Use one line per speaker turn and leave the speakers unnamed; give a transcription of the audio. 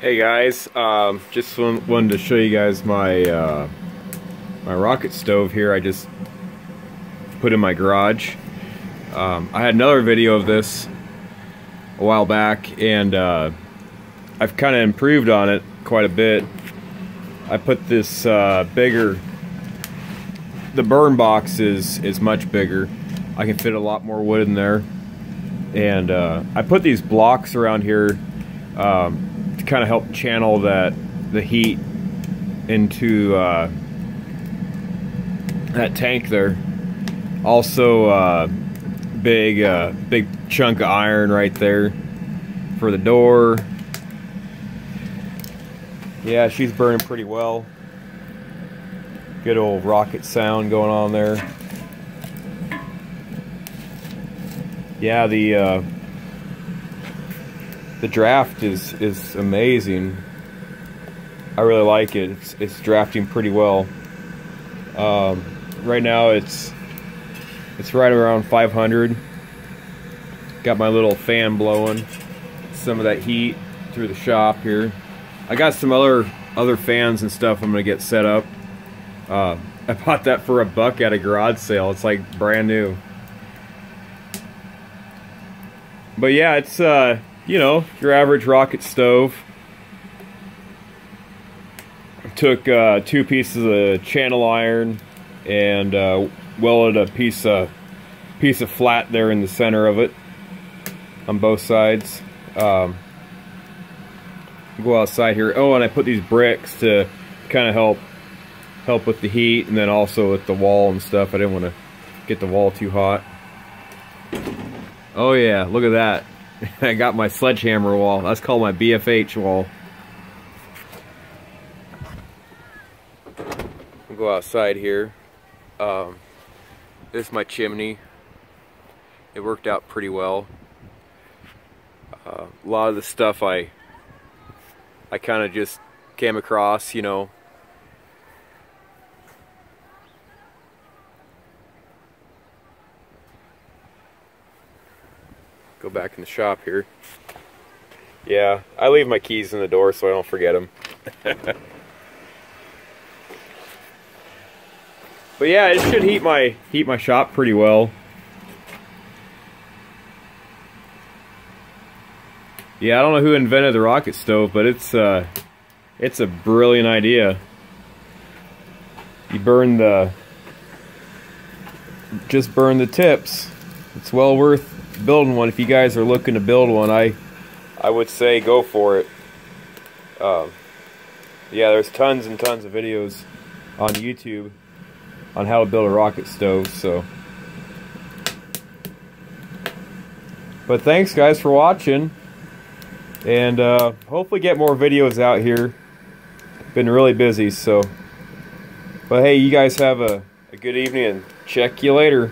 Hey guys, just wanted to show you guys my my rocket stove here. I just put in my garage. I had another video of this a while back, and I've kind of improved on it quite a bit. I put this bigger. The burn box is much bigger. I can fit a lot more wood in there, and I put these blocks around here to kind of help channel the heat into that tank there. Also, big chunk of iron right there for the door. Yeah, she's burning pretty well. Good old rocket sound going on there. Yeah, the draft is amazing. I really like it. It's drafting pretty well. Right now it's right around 500. Got my little fan blowing some of that heat through the shop here. I got some other fans and stuff I'm gonna get set up. I bought that for $1 at a garage sale. It's like brand new. But yeah, it's you know, your average rocket stove. Took 2 pieces of channel iron and welded a piece of flat there in the center of it on both sides. Go outside here. Oh, and I put these bricks to kind of help with the heat, and then also with the wall and stuff. I didn't want to get the wall too hot. Oh yeah, look at that. I got my sledgehammer wall. That's called my BFH wall. I'll go outside here. This is my chimney. It worked out pretty well. A lot of the stuff I kind of just came across, you know. Go back in the shop here. Yeah, I leave my keys in the door so I don't forget them. But yeah, it should heat my shop pretty well. Yeah, I don't know who invented the rocket stove, but it's a brilliant idea. You just burn the tips. It's well worth building one. If you guys are looking to build one, I would say go for it. Yeah, there's tons and tons of videos on YouTube on how to build a rocket stove. So, but thanks guys for watching, and hopefully get more videos out here. Been really busy, so. But hey, you guys have a good evening, and check you later.